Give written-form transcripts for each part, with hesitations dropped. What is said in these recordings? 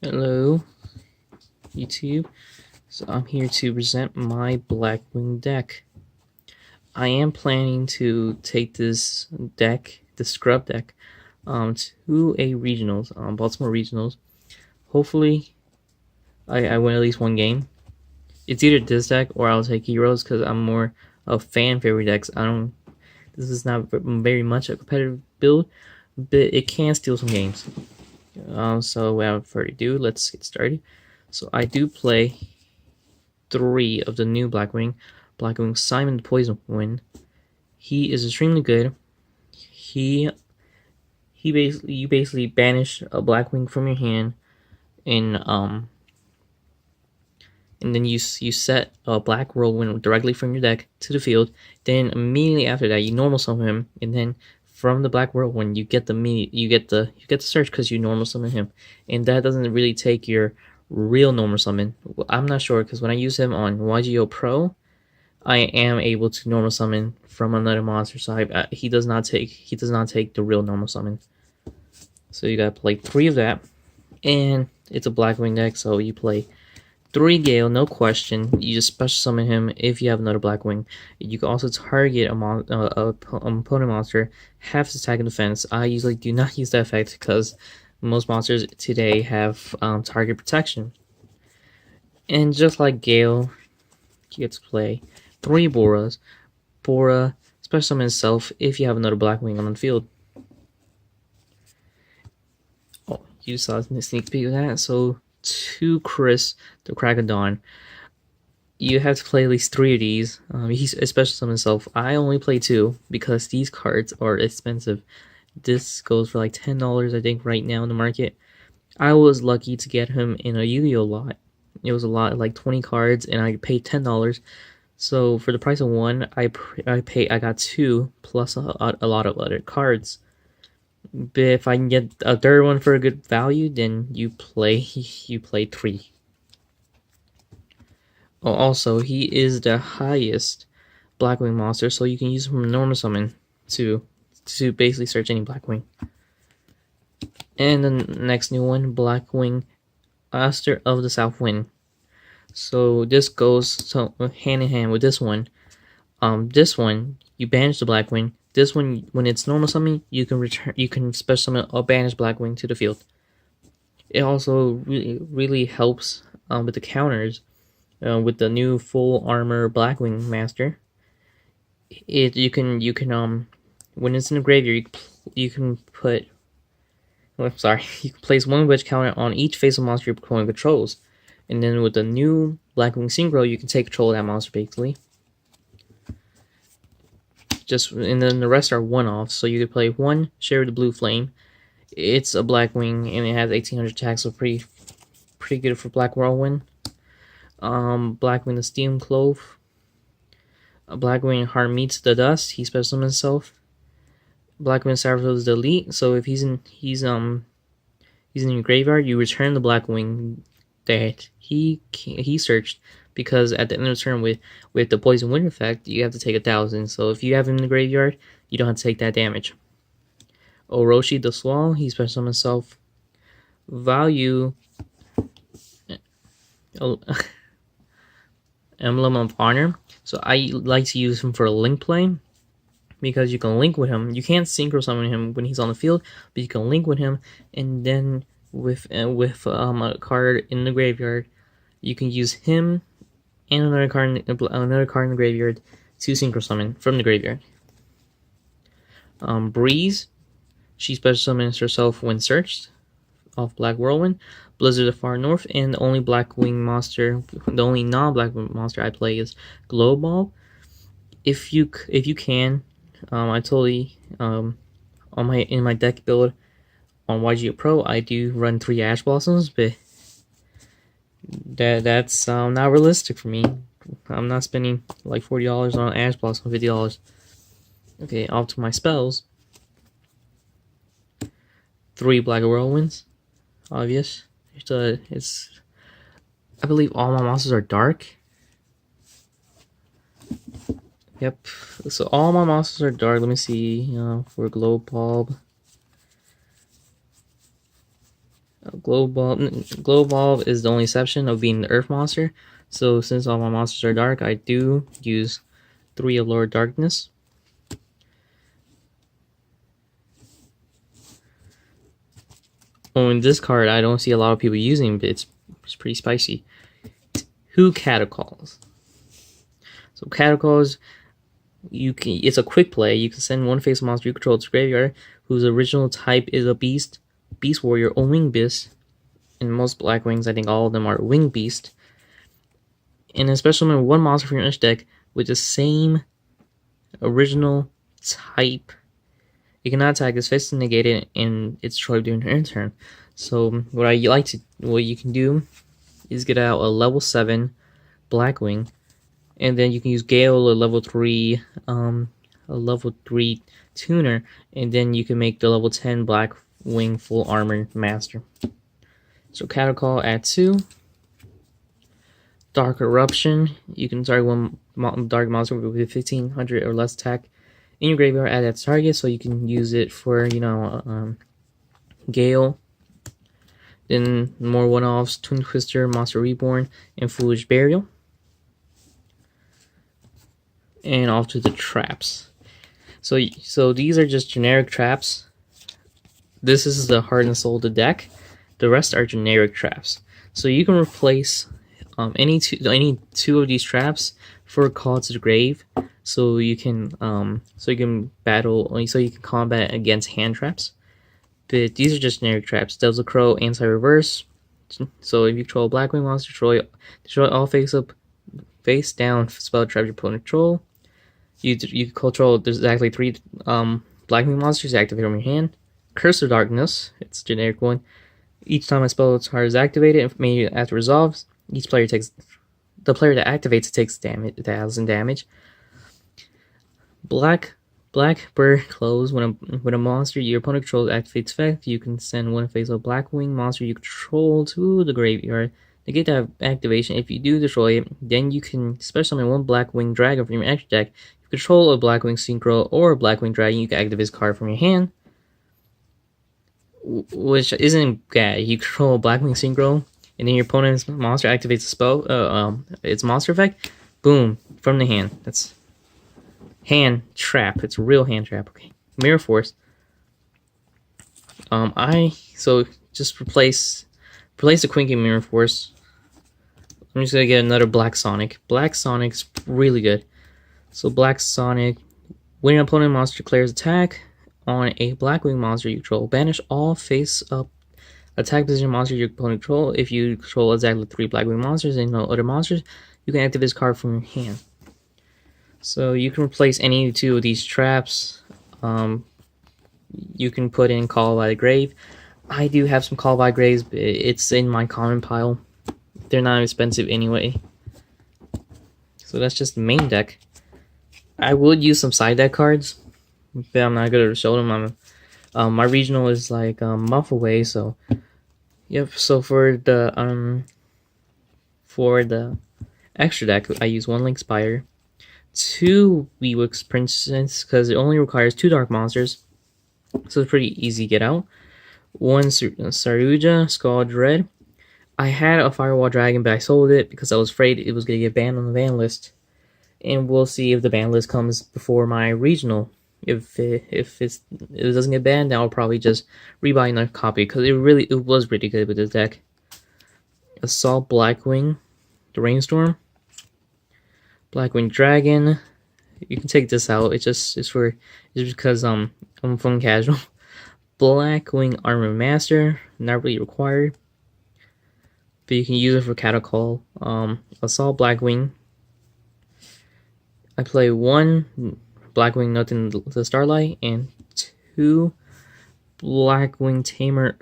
Hello, YouTube. So I'm here to present my Blackwing deck. I am planning to take this deck, the scrub deck, to a regionals, Baltimore regionals. Hopefully, I win at least one game. It's either this deck or I'll take heroes because I'm more of fan favorite decks. This is not very much a competitive build, but it can steal some games. So without further ado, let's get started. So I do play 3 of the new Blackwing. Blackwing Simon the Poison Wind. He is extremely good. He you basically banish a Blackwing from your hand, and then you set a Black Whirlwind directly from your deck to the field. Then immediately after that, you normal summon him, and then from the Black Whirlwind, you get the search because you normal summon him, and that doesn't really take your real normal summon. I'm not sure because when I use him on YGO Pro, I am able to normal summon from another monster, so he does not take the real normal summon. So you gotta play 3 of that, and it's a Blackwing deck, so you play 3 Gale, no question. You just special summon him if you have another Blackwing. You can also target a opponent monster, half its attack and defense. I usually do not use that effect because most monsters today have target protection. And just like Gale, you get to play 3 Boras. Bora special summon himself if you have another Blackwing on the field. Oh, you saw a sneak peek of that. So 2 Chris the Crack of Dawn. You have to play at least 3 of these. He's special summon himself. I only play 2 because these cards are expensive. This goes for like $10, I think, right now in the market. I was lucky to get him in a Yu-Gi-Oh lot. It was a lot, like 20 cards, and I paid $10. So for the price of 1, I got 2 plus a lot of other cards. But if I can get a third one for a good value, then you play 3. Oh, also, he is the highest Blackwing monster, so you can use him from normal summon to basically search any Blackwing. And the next new one, Blackwing Master of the South Wind. So this goes hand in hand with this one. This one you banish the Blackwing. This one, when it's normal summon, you can special summon a banished Blackwing to the field. It also really helps with the counters. With the new full armor Blackwing Master, you can when it's in the graveyard, you can put. Oh, sorry, you can place 1 witch counter on each face of monster your opponent controls, and then with the new Blackwing Synchro, you can take control of that monster basically. And then the rest are one-offs. So you could play 1 Share the Blue Flame. It's a Blackwing and it has 1800 attack, so pretty good for Black Whirlwind. Blackwing the Steam Clove. Blackwing Heart Meets the Dust. He special summons himself. Blackwing Sabotage the Elite. So if he's in your graveyard, you return the Blackwing that he searched, because at the end of the turn with the Poison Wind effect, you have to take 1,000. So if you have him in the graveyard, you don't have to take that damage. Orochi the Swall. He special summons himself. Value. Emblem of Honor. So I like to use him for a link play because you can link with him. You can't synchro summon him when he's on the field, but you can link with him, and then with a card in the graveyard, you can use him and another card in the graveyard to synchro summon from the graveyard. Breeze, she special summons herself when searched off Black Whirlwind. Blizzard of the Far North, and the only Blackwing monster, the only non-Blackwing monster I play is Glowball. If you can, I totally in my deck build on YGO Pro, I do run 3 Ash Blossoms, but that's not realistic for me. I'm not spending like $40 on Ash Blossom, $50. Okay, off to my spells. 3 Black Whirlwinds, obvious. I believe all my monsters are dark. Yep, so all my monsters are dark. Let me see, for Glow Bulb. Glow Bulb is the only exception of being the Earth monster. So since all my monsters are dark, I do use 3 of Lord Darkness. Oh, in this card, I don't see a lot of people using, but it's pretty spicy. 2 Catacalls. So Catacalls, it's a quick play. You can send one face monster you control to graveyard, whose original type is a beast, beast warrior, or wing beast. In most Blackwings, I think all of them are wing beast. And then special summon one monster from your edge deck with the same original type. You cannot attack this face is negated and it's destroyed during your turn. So what you can do is get out a level 7 Blackwing, and then you can use Gale, a level 3 tuner, and then you can make the level 10 Blackwing full armor master. So Catacall at 2. Dark Eruption. You can target one dark monster with 1500 or less attack in your graveyard at that target, so you can use it for, Gale. Then more one-offs, Twin Twister, Monster Reborn, and Foolish Burial. And off to the traps. So these are just generic traps. This is the heart and soul of the deck. The rest are generic traps. So you can replace any two of these traps for a Call to the Grave. So you can combat against hand traps. But these are just generic traps. Devil Crow, anti-reverse. So if you control a Blackwing monster, destroy all face down spell traps your opponent control. You control. There's exactly 3 Blackwing monsters activate from your hand. Curse of Darkness. It's a generic one. Each time a spell card is activated, immediately after it resolves, the player that activates it takes 1,000 damage. Blackbird Close. When a monster your opponent controls activates effect, you can send one face of Blackwing monster you control to the graveyard. Negate that activation. If you do destroy it, then you can special summon one Blackwing Dragon from your extra deck. If you control a Blackwing Synchro or a Blackwing Dragon, you can activate this card from your hand, which isn't bad. You control a Blackwing Synchro, and then your opponent's monster activates a spell, its monster effect. Boom, from the hand. That's hand trap. It's a real hand trap. Okay, Mirror Force. Just replace the Quinking Mirror Force. I'm just gonna get another Black Sonic. Black Sonic's really good. So Black Sonic, when an opponent monster declares attack on a Blackwing monster you control, banish all face-up attack position monsters your opponent control. If you control exactly 3 Blackwing monsters and no other monsters, you can activate this card from your hand. So you can replace any 2 of these traps. You can put in Call by the Grave. I do have some Call by Graves, but it's in my common pile. They're not expensive anyway. So that's just the main deck. I would use some side deck cards, but I'm not gonna show them. My regional is like a month away, so yep. So for the extra deck, I use 1 Link Spire, 2 Weewick's Princess, because it only requires 2 dark monsters, so it's pretty easy to get out. 1 Saruja, Scald Red. I had a Firewall Dragon, but I sold it because I was afraid it was going to get banned on the ban list. And we'll see if the ban list comes before my regional. If it doesn't get banned, then I'll probably just rebuy another copy, because it was really good with this deck. Assault Blackwing, the Rainstorm. Blackwing Dragon. You can take this out. It's because I'm fun casual. Blackwing Armor Master, not really required, but you can use it for Catacall. Assault Blackwing. I play 1 Blackwing Nothing to Starlight and 2 Blackwing Tamer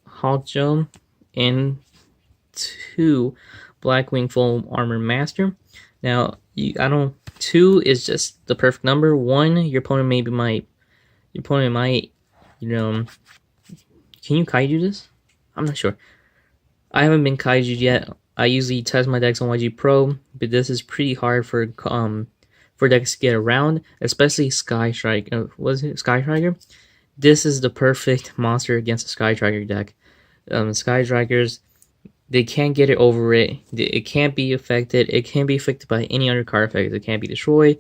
Hawkjump and 2 Blackwing Full Armor Master. Now, 2 is just the perfect number. 1, your opponent might, can you kaiju this? I'm not sure. I haven't been kaiju yet. I usually test my decks on YG Pro, but this is pretty hard for decks to get around, especially Sky Striker. Was it Sky Striker? This is the perfect monster against a Sky Striker deck. Sky Strikers, they can't get it over it. It can't be affected. It can't be affected by any other card effects. It can't be destroyed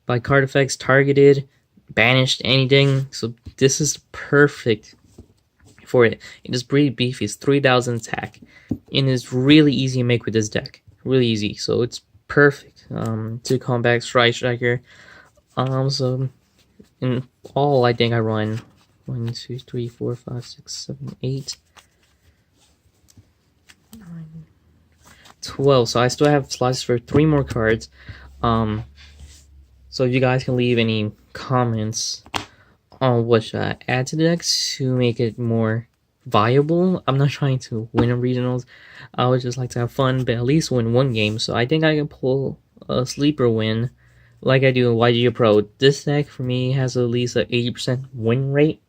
by card effects, targeted, banished, anything. So this is perfect for it. It is pretty beefy. It's 3,000 attack, and it's really easy to make with this deck. Really easy. So it's perfect to combat Sky Striker. So in all, I think I run 1, 2, 3, 4, 5, 6, 7, 8, 9, 12. So I still have slots for 3 more cards. So if you guys can leave any comments on what should I add to the deck to make it more viable. I'm not trying to win a regionals. I would just like to have fun, but at least win one game. So I think I can pull a sleeper win like I do in YG Pro. This deck for me has at least an 80% win rate.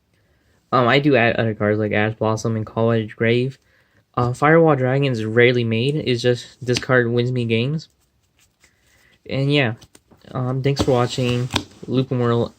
I do add other cards like Ash Blossom and College Grave. Firewall Dragon is rarely made. It's just this card wins me games. And yeah, thanks for watching. Loop World.